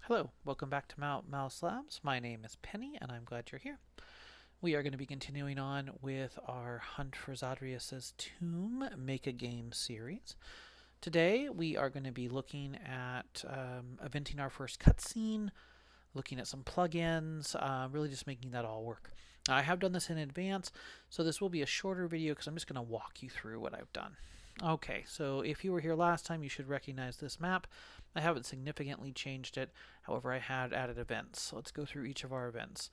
Hello, welcome back to Mouse Labs. My name is Penny, and I'm glad you're here. We are going to be continuing on with our Hunt for Zadrius' Tomb Make a Game series. Today, we are going to be looking at eventing our first cutscene, looking at some plugins, really just making that all work. Now, I have done this in advance, so this will be a shorter video because I'm just going to walk you through what I've done. Okay, so if you were here last time, you should recognize this map. I haven't significantly changed it. However, I had added events. So let's go through each of our events.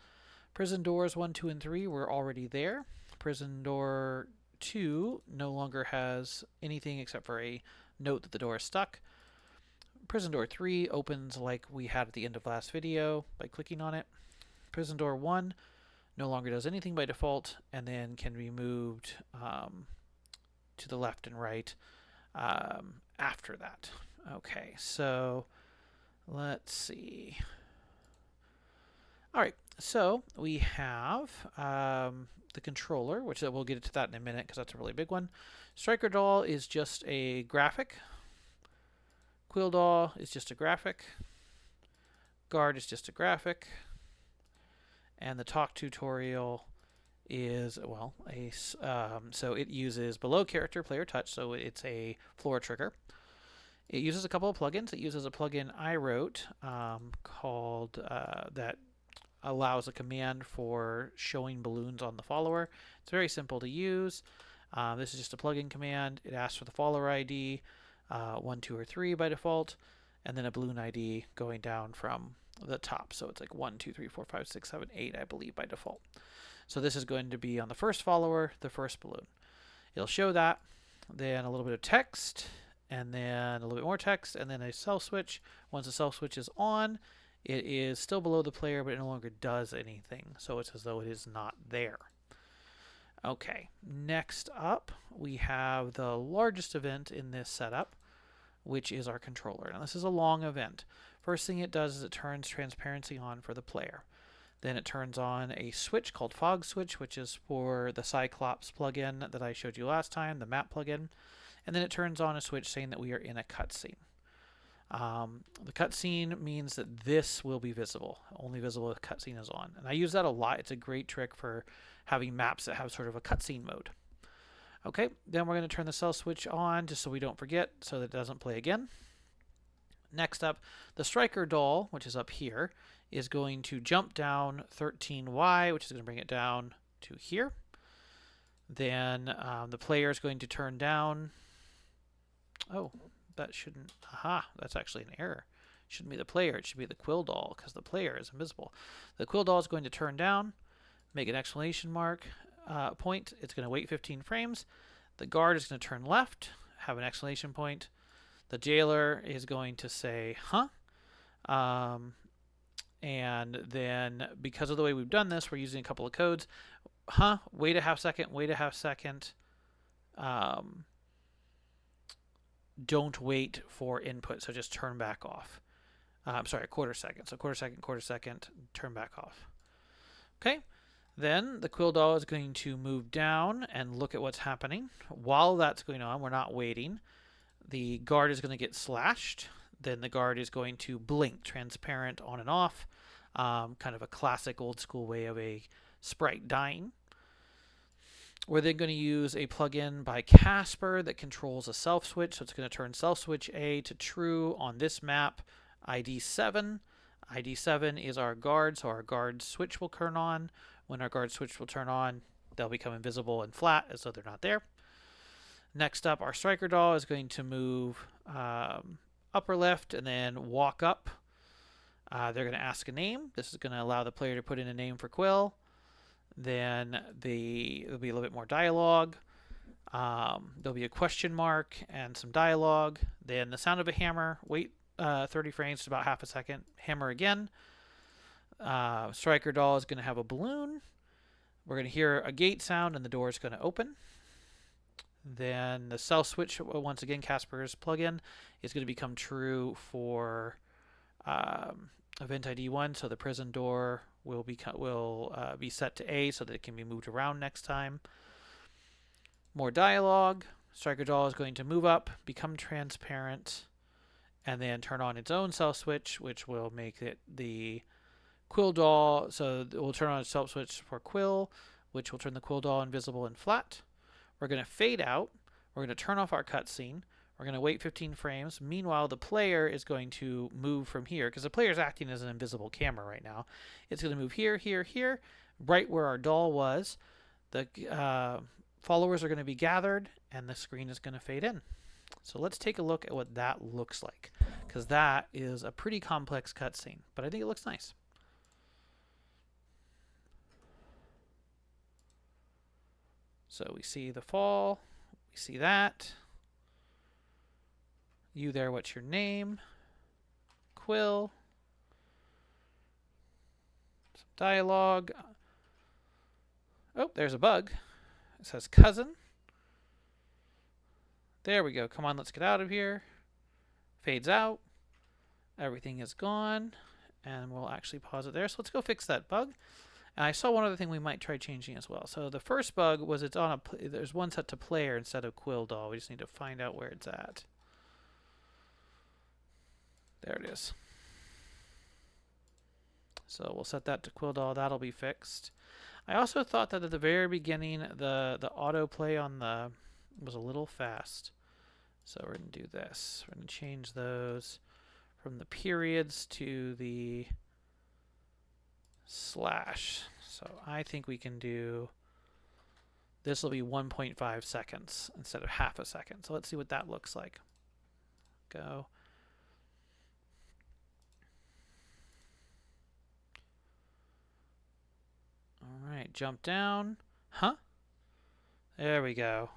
Prison doors 1, 2, and 3 were already there. Prison door 2 no longer has anything except for a note that the door is stuck. Prison door 3 opens like we had at the end of last video by clicking on it. Prison door 1 no longer does anything by default and then can be moved to the left and right after that. Okay, so let's see. All right, so we have the controller, which we'll get to that in a minute because that's a really big one. Striker doll is just a graphic. Quill doll is just a graphic. Guard is just a graphic. And the talk tutorial is, well, so it uses below character player touch, so it's a floor trigger. It uses a couple of plugins. It uses a plugin I wrote called that allows a command for showing balloons on the follower. It's very simple to use. This is just a plugin command. It asks for the follower ID, 1, 2, or 3 by default, and then a balloon ID going down from the top. So it's like 1, 2, 3, 4, 5, 6, 7, 8, I believe, by default. So this is going to be on the first follower, the first balloon. It'll show that, then a little bit of text, and then a little bit more text, and then a cell switch. Once the cell switch is on, it is still below the player, but it no longer does anything. So it's as though it is not there. Okay, next up, we have the largest event in this setup, which is our controller. Now, this is a long event. First thing it does is it turns transparency on for the player. Then it turns on a switch called Fog Switch, which is for the Cyclops plugin that I showed you last time, the map plugin. And then it turns on a switch saying that we are in a cutscene. The cutscene means that this will be visible, only visible if the cutscene is on. And I use that a lot. It's a great trick for having maps that have sort of a cutscene mode. Okay, then we're going to turn the cell switch on just so we don't forget, so that it doesn't play again. Next up, the striker doll, which is up here, is going to jump down 13Y, which is going to bring it down to here. Then the player is going to turn down. Oh, that shouldn't. Aha, that's actually an error. It shouldn't be the player. It should be the quill doll because the player is invisible. The quill doll is going to turn down, make an exclamation mark point. It's going to wait 15 frames. The guard is going to turn left, have an exclamation point. The jailer is going to say, huh? And then because of the way we've done this, we're using a couple of codes. Huh? Wait a half second. Wait a half second. Don't wait for input, so just turn back off. I'm sorry, a quarter second. So quarter second, turn back off. Okay. Then the quill doll is going to move down and look at what's happening. While that's going on, we're not waiting. The guard is going to get slashed. Then the guard is going to blink, transparent on and off. Kind of a classic old school way of a sprite dying. We're then going to use a plugin by Casper that controls a self switch. So it's going to turn self switch A to true on this map, ID 7. ID 7 is our guard, so our guard switch will turn on. When our guard switch will turn on, they'll become invisible and flat as though they're not there. Next up, our striker doll is going to move upper left and then walk up. They're going to ask a name. This is going to allow the player to put in a name for Quill. Then there'll be a little bit more dialogue. There'll be a question mark and some dialogue. Then the sound of a hammer. Wait 30 frames to about half a second. Hammer again. Striker doll is going to have a balloon. We're going to hear a gate sound and the door is going to open. Then the cell switch, once again, Casper's plugin, is going to become true for event ID 1. So the prison door will be set to A so that it can be moved around next time. More dialogue. Striker doll is going to move up, become transparent, and then turn on its own self switch, which will make it the Quill doll. So we'll turn on a self switch for Quill, which will turn the Quill doll invisible and flat. We're going to fade out. We're going to turn off our cutscene. We're going to wait 15 frames. Meanwhile, the player is going to move from here because the player is acting as an invisible camera right now. It's going to move here, here, here, right where our doll was. The followers are going to be gathered, and the screen is going to fade in. So let's take a look at what that looks like, because that is a pretty complex cutscene, but I think it looks nice. So we see the fall, we see that. You there, what's your name? Quill. Some dialogue. Oh, there's a bug. It says cousin. There we go. Come on, let's get out of here. Fades out. Everything is gone. And we'll actually pause it there. So let's go fix that bug. And I saw one other thing we might try changing as well. So the first bug was it's on there's one set to player instead of Quill doll. We just need to find out where it's at. There it is. So we'll set that to Quill doll. That'll be fixed. I also thought that at the very beginning, the autoplay on the was a little fast. So we're going to do this. We're going to change those from the periods to the slash. So I think we can do, this will be 1.5 seconds instead of half a second. So let's see what that looks like. Go. All right, jump down. Huh? There we go.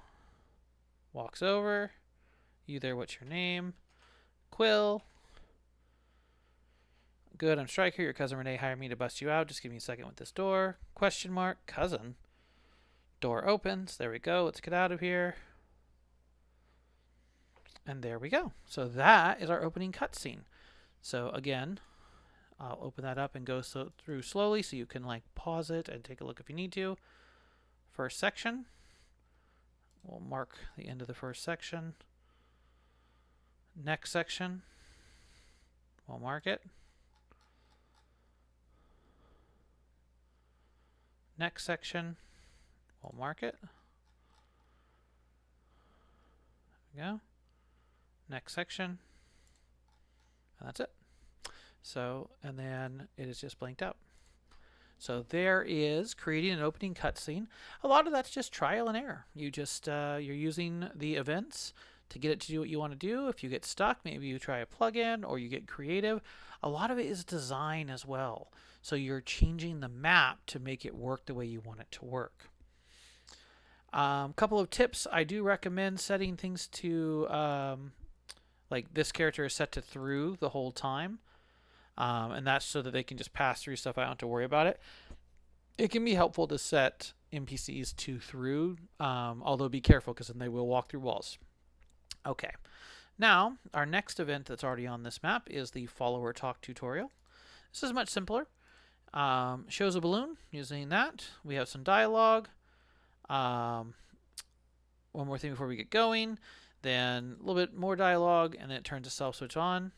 Walks over. You there, what's your name? Quill. Good, I'm Striker. Your cousin Renee hired me to bust you out. Just give me a second with this door. Question mark. Cousin. Door opens. There we go. Let's get out of here. And there we go. So that is our opening cutscene. So again, I'll open that up and go through slowly so you can like pause it and take a look if you need to. First section. We'll mark the end of the first section. Next section. We'll mark it. Next section. We'll mark it. There we go. Next section. And that's it. So, and then it is just blanked out. So there is creating an opening cutscene. A lot of that's just trial and error. You just, you're using the events to get it to do what you want to do. If you get stuck, maybe you try a plugin or you get creative. A lot of it is design as well. So you're changing the map to make it work the way you want it to work. Couple of tips. I do recommend setting things to, like this character is set to through the whole time. And that's so that they can just pass through stuff. I don't have to worry about it. It can be helpful to set NPCs to through, although be careful because then they will walk through walls. Okay, now our next event that's already on this map is the follower talk tutorial. This is much simpler. Shows a balloon using that. We have some dialogue. One more thing before we get going. Then a little bit more dialogue, and then it turns to self switch on.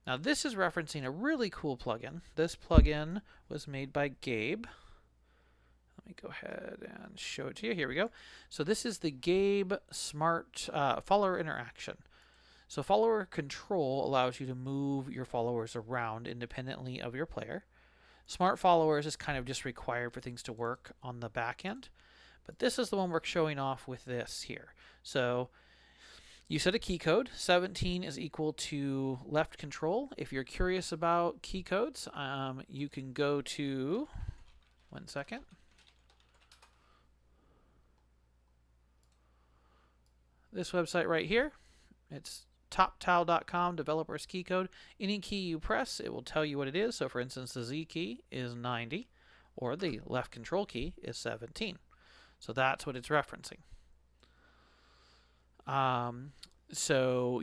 Now this is referencing a really cool plugin. This plugin was made by Gabe. Let me go ahead and show it to you. Here we go. So this is the Gabe Smart Follower Interaction. So follower control allows you to move your followers around independently of your player. Smart followers is kind of just required for things to work on the back end. But this is the one we're showing off with this here. So you set a key code. 17 is equal to left control. If you're curious about key codes, you can go to, one second. This website right here. It's toptal.com, developers key code. Any key you press, it will tell you what it is. So for instance, the Z key is 90, or the left control key is 17. So that's what it's referencing. So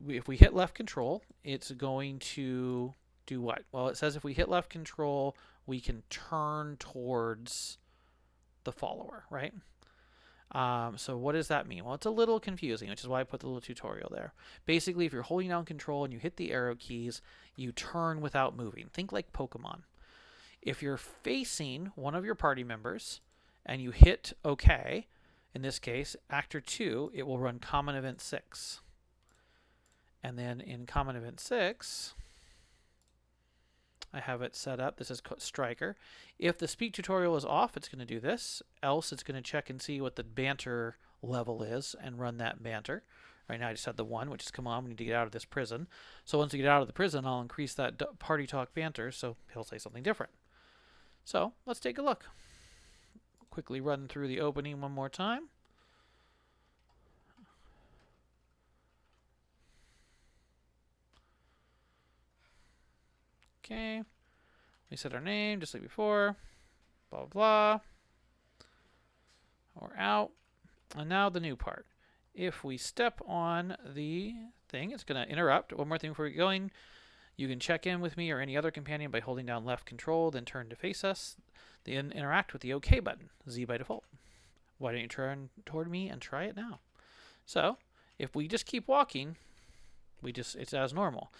if we hit left control, it's going to do what? Well, it says if we hit left control, we can turn towards the follower, right? So what does that mean? Well, it's a little confusing, which is why I put the little tutorial there. Basically, if you're holding down control and you hit the arrow keys, you turn without moving. Think like Pokemon. If you're facing one of your party members and you hit OK, in this case, Actor 2, it will run Common Event 6. And then in Common Event 6, I have it set up. This is Striker. If the speak tutorial is off, it's going to do this. Else, it's going to check and see what the banter level is and run that banter. Right now, I just had the 1, which is, come on, we need to get out of this prison. So once we get out of the prison, I'll increase that party talk banter, so he'll say something different. So let's take a look. Quickly run through the opening one more time. Okay. We set our name just like before. Blah, blah, blah. We're out. And now the new part. If we step on the thing, it's going to interrupt. One more thing before we get going. You can check in with me or any other companion by holding down left control, then turn to face us. Then interact with the OK button, Z by default. Why don't you turn toward me and try it now? So if we just keep walking, it's as normal.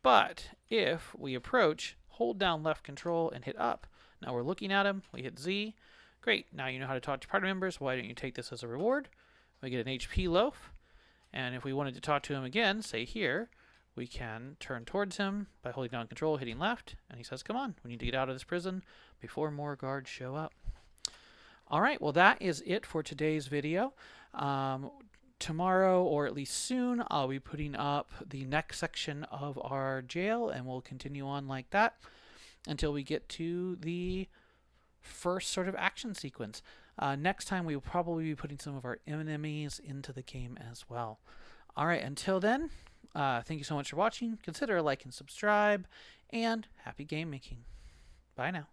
But if we approach, hold down left control and hit up. Now we're looking at him. We hit Z. Great. Now you know how to talk to party members. Why don't you take this as a reward? We get an HP loaf. And if we wanted to talk to him again, say here, we can turn towards him by holding down control, hitting left. And he says, come on, we need to get out of this prison before more guards show up. All right, well, that is it for today's video. Tomorrow, or at least soon, I'll be putting up the next section of our jail, and we'll continue on like that until we get to the first sort of action sequence. Next time, we will probably be putting some of our enemies into the game as well. All right, until then, thank you so much for watching. Consider a like and subscribe, and happy game making. Bye now.